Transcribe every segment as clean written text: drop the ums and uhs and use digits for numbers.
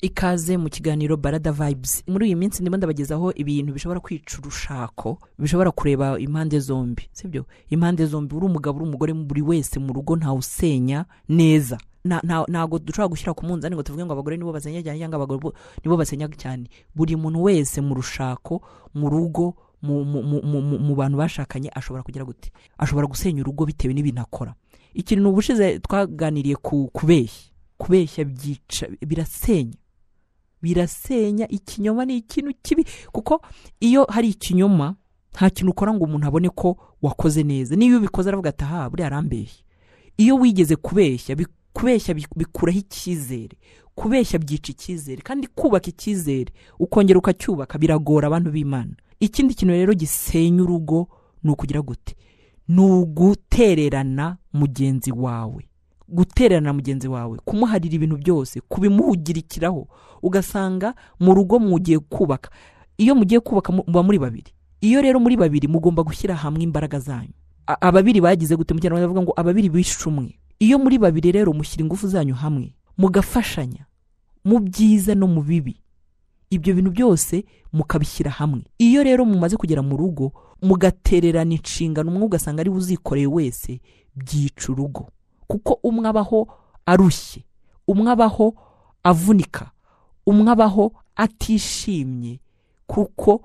Ikaze mu kiganiro Barada Vibes. Muri iyi minsi ndimo ndabagezaho ibintu bishobora kwica urushako, bishobora kureba impande zombi, sibyo? Impande zombi, uri umugabo uri umugore, buri wese mu rugo nta usenya neza. Nago dushobora gushyira ku munzani ngo tuvuge ngo abagore nibo basenya cyane cyangwa abagore nibo basenya cyane. Buri muntu wese mu rushako, mu rugo, mu bantu bashakanye ashobora kugira gute? Ashobora gusenya urugo bitewe n'ibintu akora. Ikintu ubushize twaganiriye ku kubeshya byica, birasenya. Ikinyoma ni ikintu kibi, kuko iyo hari ikinyoma nta kintu ukora ngo umuntu abone ko wakoze neza. Niyo ubikoze aravuga ati aha buri arambeshya. Iyo wigeze kubeshya bikuraho icyizere. Kubeshya byica icyizere, kandi kubaka icyizere ukongera ukacyubaka biragora abantu b'Imana. Ikindi kintu rero gisenya urugo ni ukugira gute? Ni ugutererana mugenzi wawe. Gutererana mugenzi wawe, kumuharira ibintu byose, kubimuhugirikiraho. Ugasanga mu rugo mugiye kubaka. Iyo mugiye kubaka muba muri babiri. Iyo rero muri babiri mugomba gushyira hamwe imbaraga zanyu. Ababiri bagize gute? Mu Kinyarwanda bavuga ngo ababiri bishe umwe. Iyo muri babiri rero mushyira ingufu zanyu hamwe, mugafashanya mu byiza no mu bibi. Ibyo bintu byose mukabishyira hamwe. Iyo rero mumaze kugera mu rugo mugatererana inshingano, umwe ugasanga ari uzikoreye wese, byica urugo. Kuko umwe abaho arushye, umwe abaho avunika, umwe abaho atishimye, kuko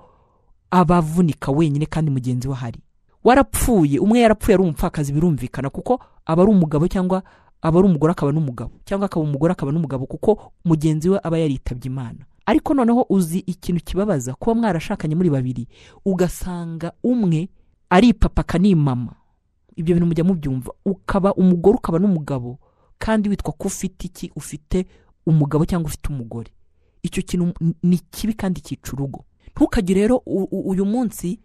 abavunika wenyine kandi mugenzi we ahari. Warapfuye, umwe yarapfuye ari umupfakazi, birumvikana, kuko aba ari umugabo cyangwa aba ari umugore akaba n'umugabo, cyangwa akaba umugore akaba n'umugabo, kuko mugenzi we aba yaritabye Imana. Ariko noneho uzi ikintu kibabaza, kuba mwarashakanye muri babiri ugasanga umwe ari papa kandi mama. Ibyo bintu mujya mubyumva, ukaba umugore ukaba n'umugabo, kandi witwa ko ufite iki? Ufite umugabo cyangwa ufite umugore. Icyo kintu ni kibi kandi cyica urugo. Ntukajye rero uyu munsi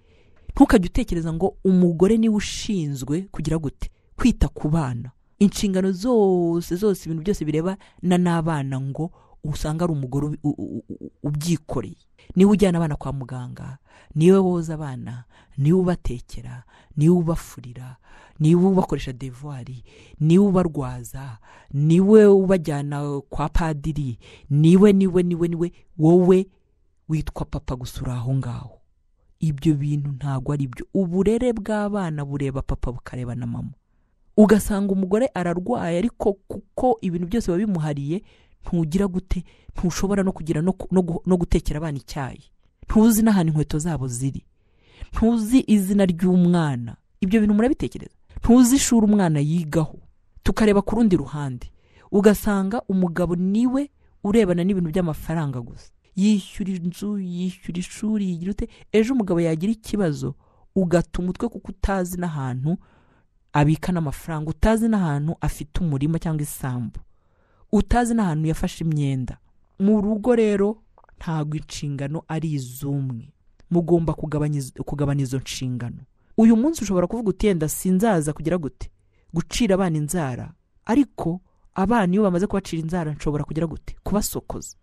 ntukajye utekereza ngo umugore niwe ushinzwe kugira gute? Kwita ku bana. Inshingano zose ibintu byose bireba n'abana ngo usanga ari umugore ubyikoreye. Niwe ujyana abana kwa muganga, niwe woza abana, niwe ubatekera, niwe ubafurira, niwe ubakoresha devoir, niwe ubarwaza, niwe ubajyana kwa padiri, niwe wowe witwa papa gusura aho ngaho. Ibyo bintu ntago ari byo. Uburere bw'abana bureba papa bukareba na mama. Ugasanga umugore ararwaye, ariko kuko ibintu byose babimuhariye, ntugira gute? Ntushobora no kugira no gutekera abana icyayi. Ntuzi n'ahantu inkweto zabo ziri. Ntuzi izina ry'umwana. Ibyo bintu murabitekereza? Ntuzi ishuri umwana yigaho. Tukareba ku rundi ruhande, ugasanga umugabo niwe urebana n'ibintu by'amafaranga gusa. Yishyura inzu, yishyura ishuri, yigira ute? Ejo umugabo yagira ikibazo ugata umutwe, kuko utazi n'ahantu abika n'amafaranga, utazi n'ahantu afite umurima cyangwa isambu, utazi n'ahantu yafashe imyenda. Mu rugo rero ntago inshingano ari izumwe. Mugomba kugabanya izo nshingano. Uyu munsi ushobora kuvuga uti yenda sinzaza kugira gute? Gucira abana inzara. Ariko abana iyo bamaze kubacira inzara nshobora kugira gute? Kubasokoza.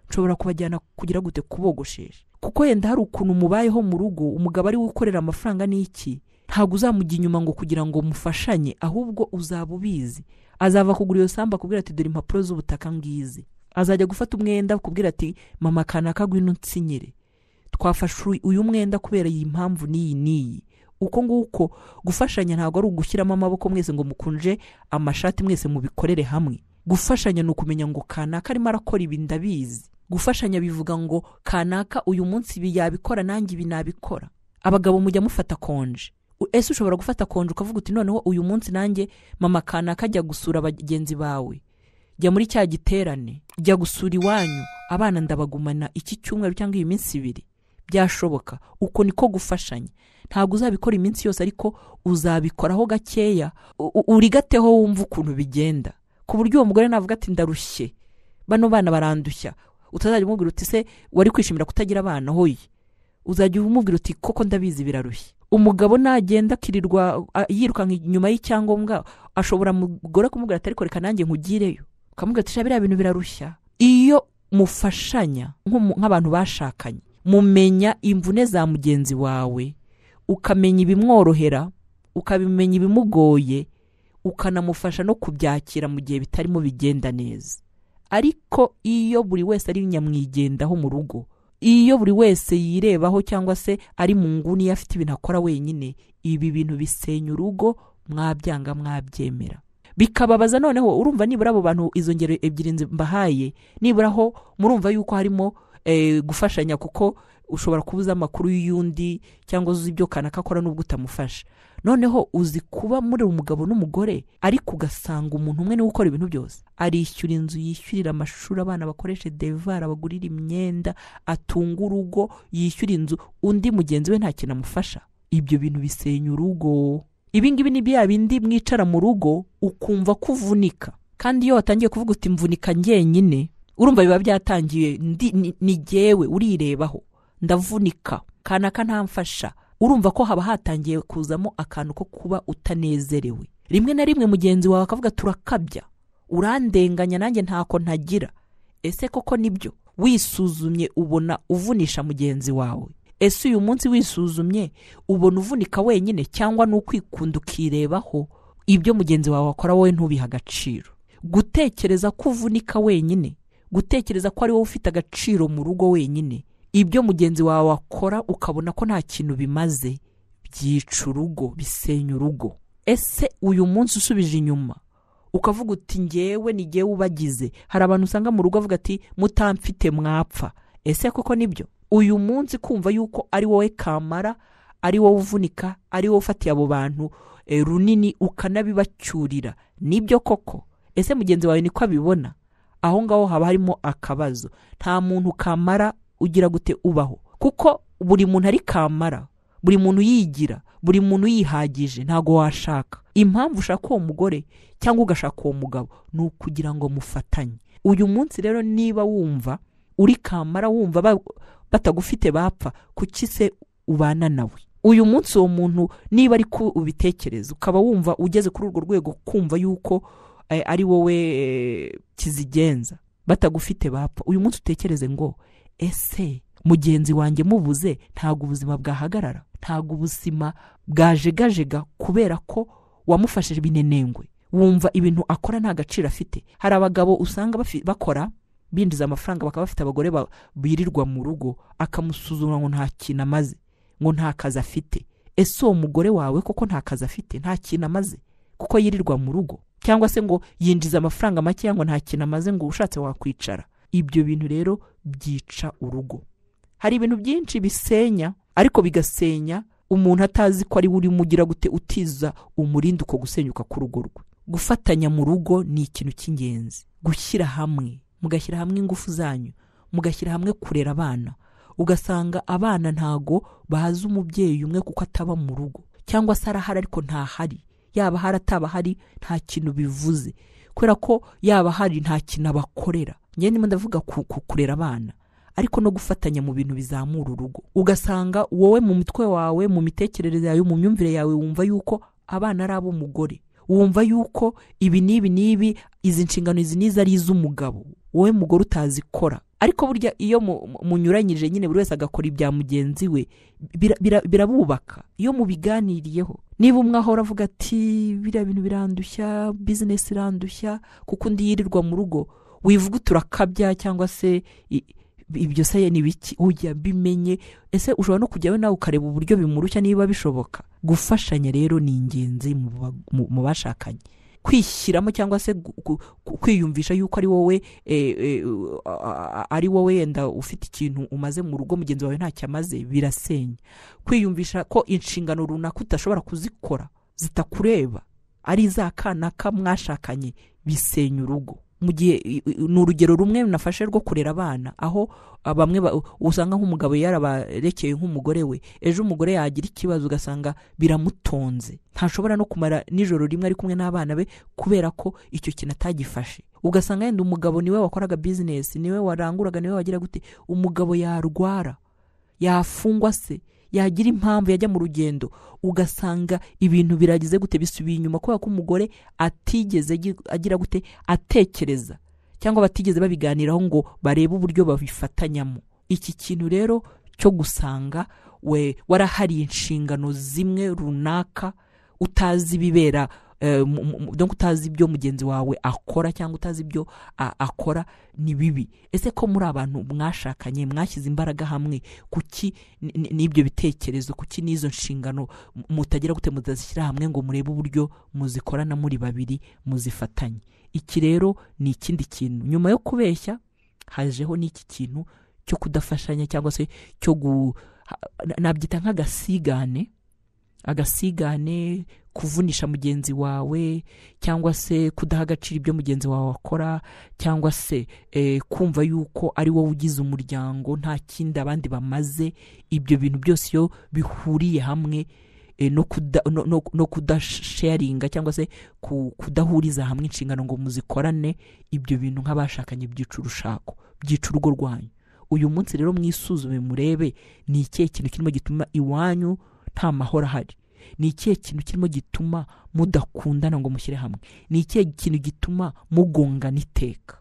Nshobora kubajyana kugira gute? Kubogoshesha. Kuko yenda hari ukuntu mubayeho mu rugo, umugabo ari ukorera amafaranga n'iki, ntago uzamujya inyuma ngo kugira ngo mufashanye, ahubwo uzaba ubizi. Azava kugura iyo samba kubwira ati dore impapuro z'ubutaka ngizi. Azajya gufata umwenda kubwira ati mama kanaka gwino nsinyire, twafashe uyu mwenda kubera iyi mpamvu niyi. Uko nguko gufashanya ntago ari ugushyiramo amaboko mwese ngo mukunje amashati mwese mubikorere hamwe. Gufashanya ni ukumenya ngo kanaka arimo arakora ibi ndabizi. Gufashanya bivuga ngo kanaka uyu munsi ibi yabikora, nanjye ibi nabikora. Abagabo mujya mufata konje. Ese ushobora gufata konje ukavuga uti noneho uyu munsi nanjye mama kanaka ajya gusura abagenzi bawe, jya muri cya giterane, jya gusura iwanyu, abana ndabagumana iki cyumweru cyangwa iyi minsi ibiri. Byashoboka. Uko niko gufashanya. Ntago uzabikora iminsi yose, ariko uzabikoraho gakeya, urigateho wumva ukuntu bigenda, ku buryo uwo mugore navuga ati ndarushye, bano bana barandushya. Utazajya umubwira uti se wari kwishimira kutagira abana, hoye uzajya umubwira uti koko ndabizi birarushye. Umugabo nagenda akirirwa yiruka inyuma y'icyangombwa, ashobora mugore kumubwira ati ariko reka nanjye nkugireyo, ukamubwira ati biriya bintu birarushya. Iyo mufashanya nk'abantu bashakanye, mumenya imvune za mugenzi wawe, ukamenya ibimworohera, ukabimenya ibimugoye, ukanamufasha no kubyakira mu gihe bitarimo bigenda neza. ariko iyo buri wese ari nyamwigendaho mu rugo, iyo buri wese yirebaho cyangwa se ari mu nguni afite ibintu akora wenyine, ibi bintu bisenya urugo, mwabyanga mwabyemera. Bikababaza noneho, urumva nibura abo bantu izo ngero ebyiri mbahaye, nibura ho murumva yuko harimo gufashanya, kuko ushobora kubuza amakuru y'undi cyangwa uzi ibyo kanaka akora n'ubwo utamufasha. Noneho uzi kuba muri umugabo n'umugore ariko ugasanga umuntu umwe niwe ukora ibintu byose, arishyura inzu, yishyurira amashuri abana, bakoreshe devoir, abagurira imyenda, atunga urugo, yishyura inzu, undi mugenzi we nta kintu amufasha. Ibyo bintu bisenya urugo. Ibi ngibi ni bya bindi mwicara mu rugo ukumva kuvunika, kandi iyo watangiye kuvuga uti mvunika njyenyine, urumva biba byatangiye ni jyewe, urirebaho ndavunika, kanaka ntamfasha. Urumva ko haba hatangiye kuzamo akantu ko kuba utanezerewe. Rimwe na rimwe mugenzi wawe akavuga turakabya, urandenganya nanjye ntako ntagira. Ese koko nibyo? Wisuzumye ubona uvunisha mugenzi wawe? Ese uyu munsi wisuzumye ubona uvunika wenyine, cyangwa n'ukwikunda ukirebaho ibyo mugenzi wawe akora wowe ntubiha agaciro? Gutekereza ko uvunika wenyine, gutekereza ko ari wowe ufite agaciro mu rugo wenyine, ibyo mugenzi wawe akora ukabona ko nta kintu bimaze, byica urugo, bisenya urugo. Ese uyu munsi usubije inyuma ukavuga uti njyewe ni jyewe ubagize, hari abantu usanga mu rugo avuga ati mutamfite mwapfa. Ese koko nibyo? Uyu munsi kumva yuko ari wowe kamara, ari wowe uvunika, ari wowe ufatiye abo bantu runini ukanabibacyurira, nibyo koko? Ese mugenzi wawe niko abibona? Aho ngaho haba harimo akabazo. Nta muntu kamara ugira gute ubaho, kuko buri muntu ari kamara, buri muntu yigira, buri muntu yihagije. Ntago washaka, impamvu ushaka uwo mugore cyangwa ugashaka uwo mugabo ni ukugira ngo mufatanye. Uyu munsi rero niba wumva uri kamara, wumva batagufite bapfa, kuki se ubana nawe? Uyu munsi uwo muntu niba ari ko ubitekereza, ukaba wumva ugeze kuri urwo rwego kumva yuko ari wowe kizigenza, batagufite bapfa, uyu munsi utekereze ngo ese mugenzi wanjye mubuze ntago ubuzima bwahagarara, ntago ubuzima bwajegajega kubera ko wamufashije binenengwe, wumva ibintu akora nta gaciro afite. Hari abagabo usanga bakora binjiza amafaranga, bakaba bafite abagore birirwa mu rugo, akamusuzuma ngo nta kintu amaze, ngo nta kazi afite. Ese uwo mugore wawe koko nta kazi afite, nta kintu amaze kuko yirirwa mu rugo, cyangwa se ngo yinjiza amafaranga make ngo nta kintu amaze, ngo ushatse wakwicara? Ibyo bintu rero byica urugo. Hari ibintu byinshi bisenya, ariko bigasenya umuntu atazi ko ari uri mugira gute utiza umurindi uko gusenyuka ku rugo rwe. Gufatanya mu rugo ni ikintu cy'ingenzi. Gushyira hamwe, mugashyira hamwe ingufu zanyu, mugashyira hamwe kurera abana. Ugasanga abana ntago bahaza umubyeyi umwe kuko ataba mu rugo, cyangwa se arahari ariko ntahari. Yaba hari ataba hari nta kintu bivuze, kubera ko yaba hari nta kintu abakorera. Njye ndimo ndavuga kurera abana, ariko no gufatanya mu bintu bizamura urugo. Ugasanga wowe mu mitwe wawe, mu mitekerereze yawe, mu myumvire yawe, wumva yuko abana ari abo mugore, wumva yuko ibi n'ibi izi nshingano izi niza ari iz'umugabo, wowe mugore utazikora. Ariko burya iyo munyuranyije nyine buri wese agakora ibya mugenzi we, birabubaka iyo mubiganiriyeho. Niba umwe ahora avuga ati biriya bintu birandushya, business irandushya, kuko undi yirirwa mu rugo, wivuga turakabya cyangwa se ibyo se ni biki, ujya bimenye. Ese ushobora no kujyawe nawe ukareba uburyo bimurushya niba bishoboka. Gufashanya rero ni ingenzi mu bashakanye. Kwishyiramo cyangwa se kwiyumvisha yuko ari wowe yenda ufite ikintu umaze mu rugo, mugenzi wawe ntacyo amaze, birasenya. Kwiyumvisha ko inshingano runaka utashobora kuzikora, zitakureba, ari za kanaka mwashakanye, bisenya urugo. Mu gihe ni urugero rumwe nafashe rwo kurera abana, aho bamwe usanga nk'umugabo yarabarekeye nk'umugore we, ejo umugore yagira ikibazo ugasanga biramutonze, ntashobora no kumara nijoro rimwe ari kumwe n'abana be kubera ko icyo kintu atagifashe. Ugasanga yenda umugabo niwe wakoraga business, niwe waranguraga, niwe wagira gute, umugabo yarwara, yafungwa se, yagira impamvu yajya mu rugendo, ugasanga ibintu biragize gute, bisubiye inyuma kubera ko umugore atigeze agira gute, atekereza, cyangwa batigeze babiganiraho ngo barebe uburyo babifatanyamo. Iki kintu rero cyo gusanga we warahari inshingano zimwe runaka utazi bibera donc utazi ibyo mugenzi wawe akora cyangwa utazi ibyo akora ni bibi. Ese ko muri abantu mwashakanye mwashyize imbaraga hamwe, kuki n'ibyo bitekerezo, kuki n'izo nshingano mutagira gute muzashyira hamwe ngo murebe uburyo muzikorana muri babiri muzifatanye? Iki rero ni ikindi kintu. Nyuma yo kubeshya hajeho n'iki kintu cyo kudafashanya cyangwa se cyo nabyita agasigane, kuvunisha mugenzi wawe, cyangwa se kudaha agaciro ibyo mugenzi wawe akora, cyangwa se kumva yuko ari wowe ugize umuryango nta kindi abandi bamaze. Ibyo bintu byose iyo bihuriye hamwe no kudasharinga cyangwa se kudahuriza hamwe inshingano ngo muzikorane, ibyo bintu nk'abashakanye byica urushako, byica urugo rwanyu. Uyu munsi rero mwisuzume murebe ni ikihe kintu kirimo gituma iwanyu nta mahoro ahari, ni ikihe kintu kirimo gituma mudakundana ngo mushyire hamwe, ni ikihe kintu gituma mugongana iteka.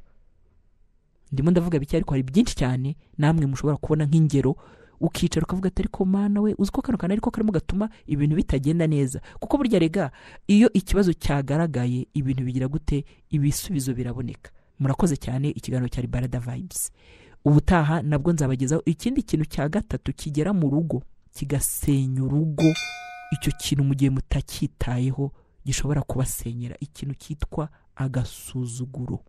Ndimo ndavuga bike ariko hari byinshi cyane namwe mushobora kubona nk'ingero, ukicara ukavuga ati ariko mana we uzi ko kano kana ariko karimo gatuma ibintu bitagenda neza. Kuko burya rega iyo ikibazo cyagaragaye ibintu bigira gute, ibisubizo biraboneka. Murakoze cyane. Ikiganiro cyari Barada Vibes. Ubutaha nabwo nzabagezaho ikindi kintu cya gatatu kigera mu rugo kigasenya urugo. Icyo kintu mu gihe mutacyitayeho gishobora kubasenyera, ikintu cyitwa agasuzuguro.